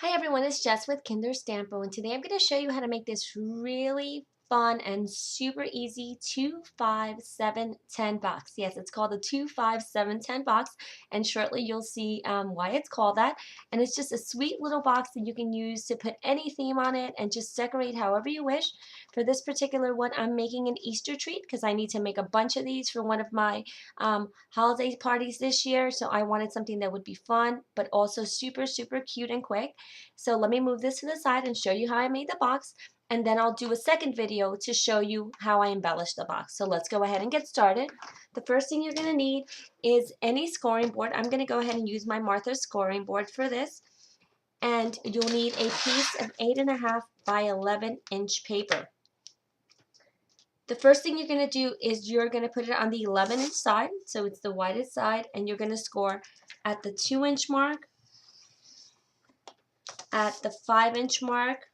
Hi everyone, it's Jess with Kinder Stampo, and today I'm going to show you how to make this really fun and super easy 2, 5, 7, 10 box. Yes, it's called the 2, 5, 7, 10 box, and shortly you'll see why it's called that. And it's just a sweet little box that you can use to put any theme on it and just decorate however you wish. For this particular one, I'm making an Easter treat because I need to make a bunch of these for one of my holiday parties this year. So I wanted something that would be fun, but also super, super cute and quick. So let me move this to the side and show you how I made the box, and then I'll do a second video to show you how I embellished the box. So let's go ahead and get started. The first thing you're going to need is any scoring board. I'm going to go ahead and use my Martha scoring board for this. And you'll need a piece of 8.5 by 11-inch paper. The first thing you're going to do is you're going to put it on the 11-inch side, so it's the widest side, and you're going to score at the 2-inch mark, at the 5-inch mark,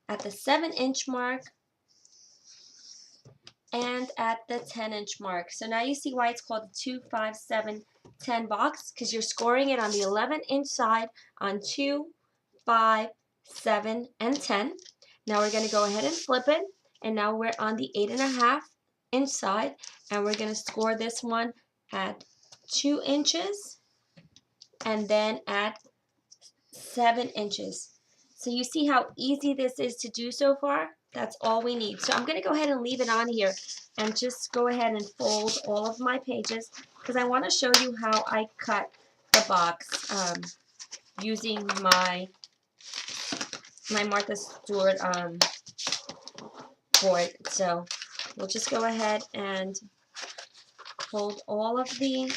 at the 7-inch mark, and at the 10-inch mark. So now you see why it's called the 2, 5, 7, 10 box, because you're scoring it on the 11-inch side on 2, 5, 7, and 10. Now we're going to go ahead and flip it, and now we're on the 8.5-inch side, and we're going to score this one at 2 inches and then at 7 inches. So you see how easy this is to do so far? That's all we need. So I'm going to go ahead and leave it on here and just go ahead and fold all of my pages because I want to show you how I cut the box using my Martha Stewart board. So we'll just go ahead and fold all of the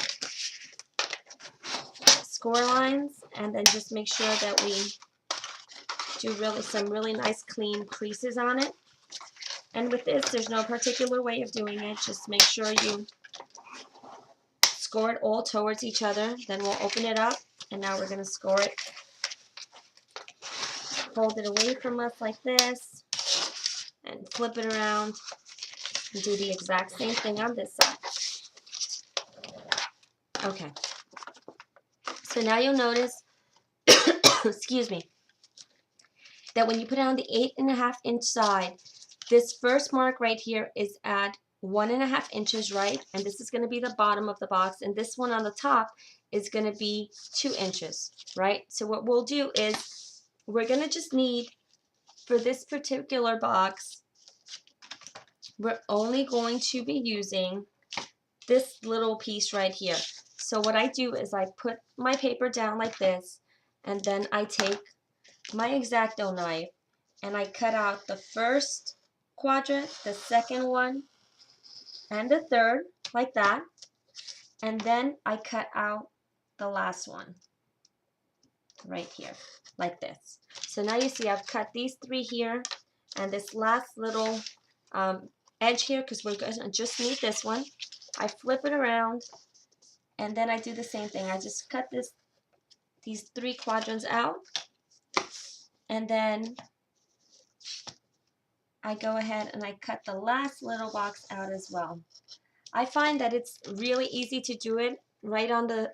score lines and then just make sure that we do some really nice clean creases on it. And with this, there's no particular way of doing it. Just make sure you score it all towards each other. Then we'll open it up, and now we're going to score it. Fold it away from us like this, and flip it around, and do the exact same thing on this side. Okay. So now you'll notice, excuse me, that when you put it on the 8.5-inch side, this first mark right here is at 1.5 inches, right? And this is going to be the bottom of the box, and this one on the top is going to be 2 inches, right? So what we'll do is we're going to just need, for this particular box, we're only going to be using this little piece right here. So what I do is I put my paper down like this, and then I take my X-Acto knife and I cut out the first quadrant, the second one, and the third, like that. And then I cut out the last one right here, like this. So now you see I've cut these 3 here and this last little edge here, because we're going to just need this one. I flip it around and then I do the same thing. I just cut these 3 quadrants out, and then I go ahead and I cut the last little box out as well. I find that it's really easy to do it right on the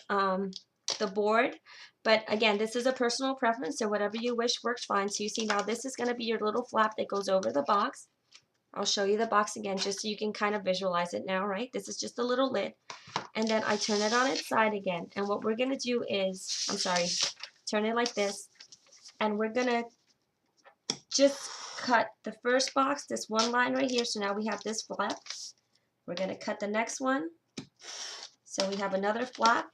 board, but again, this is a personal preference, so whatever you wish works fine. So you see now this is going to be your little flap that goes over the box. I'll show you the box again just so you can kind of visualize it now, right? This is just a little lid, and then I turn it on its side again, and what we're going to do is, turn it like this, and we're going to just cut the first box, this one line right here. So now we have this flap. We're going to cut the next one. So we have another flap.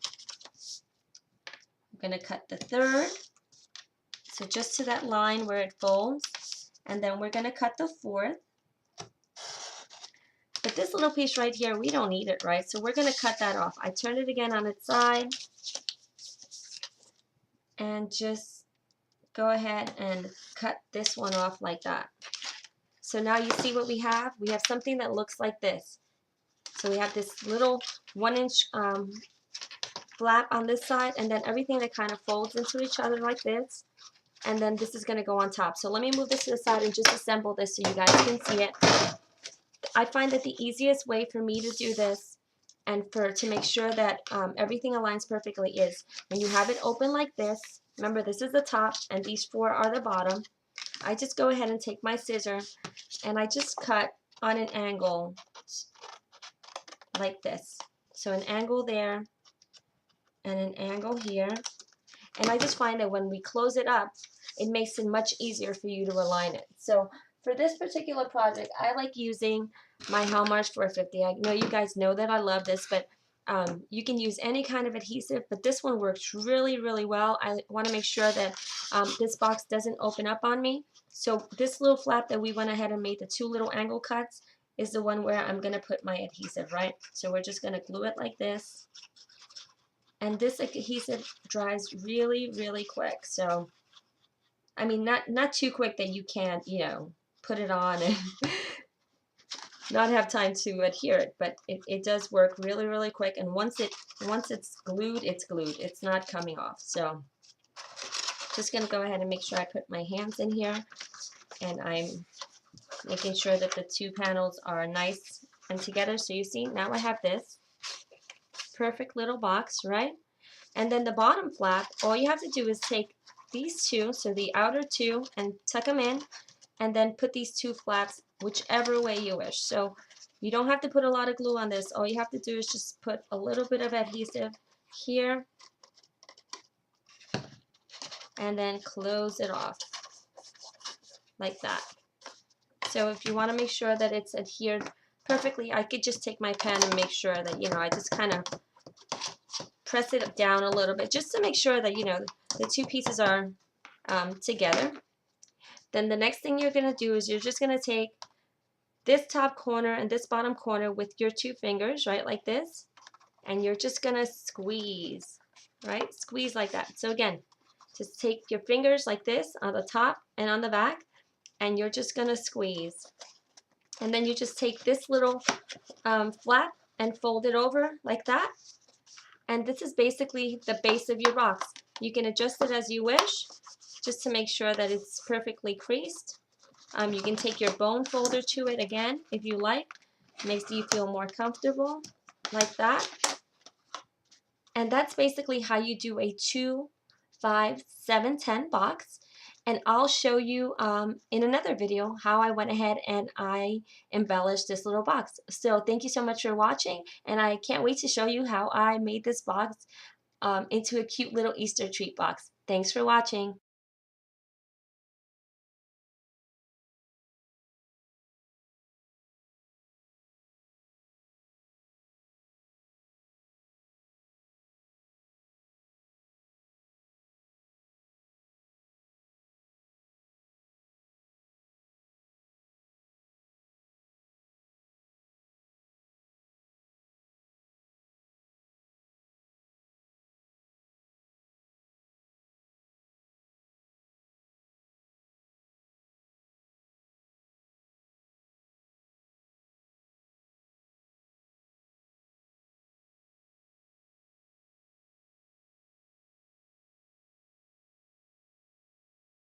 We're going to cut the third. So just to that line where it folds. And then we're going to cut the fourth. But this little piece right here, we don't need it, right? So we're going to cut that off. I turn it again on its side. And just go ahead and cut this one off like that. So now you see what we have? We have something that looks like this. So we have this little 1-inch flap on this side, and then everything that kind of folds into each other like this. And then this is going to go on top. So let me move this to the side and just assemble this so you guys can see it. I find that the easiest way for me to do this and to make sure that everything aligns perfectly is when you have it open like this. Remember, this is the top and these 4 are the bottom. I just go ahead and take my scissor and I just cut on an angle like this. So an angle there and an angle here. And I just find that when we close it up, it makes it much easier for you to align it. So for this particular project, I like using my Helmars 450. I know you guys know that I love this, but you can use any kind of adhesive, but this one works really, really well. I want to make sure that this box doesn't open up on me. So this little flap that we went ahead and made the 2 little angle cuts is the one where I'm going to put my adhesive, right? So we're just going to glue it like this. And this adhesive dries really, really quick. So, I mean, not too quick that you can't, you know, put it on and not have time to adhere it, but it does work really, really quick. And once it's glued, it's glued. It's not coming off. So, just gonna go ahead and make sure I put my hands in here, and I'm making sure that the 2 panels are nice and together. So you see, now I have this perfect little box, right? And then the bottom flap, all you have to do is take these 2, so the outer 2, and tuck them in, and then put these 2 flaps whichever way you wish. So you don't have to put a lot of glue on this. All you have to do is just put a little bit of adhesive here, and then close it off like that. So if you want to make sure that it's adhered perfectly, I could just take my pen and make sure that, you know, I just kind of press it down a little bit just to make sure that, you know, the 2 pieces are together. Then the next thing you're going to do is you're just going to take this top corner and this bottom corner with your 2 fingers, right, like this, and you're just going to squeeze, right, squeeze like that. So again, just take your fingers like this on the top and on the back, and you're just going to squeeze. And then you just take this little flap and fold it over like that. And this is basically the base of your box. You can adjust it as you wish, just to make sure that it's perfectly creased. You can take your bone folder to it again if you like. Makes you feel more comfortable, like that. And that's basically how you do a 2, 5, 7, 10 box. And I'll show you in another video how I went ahead and I embellished this little box. So thank you so much for watching, and I can't wait to show you how I made this box into a cute little Easter treat box. Thanks for watching.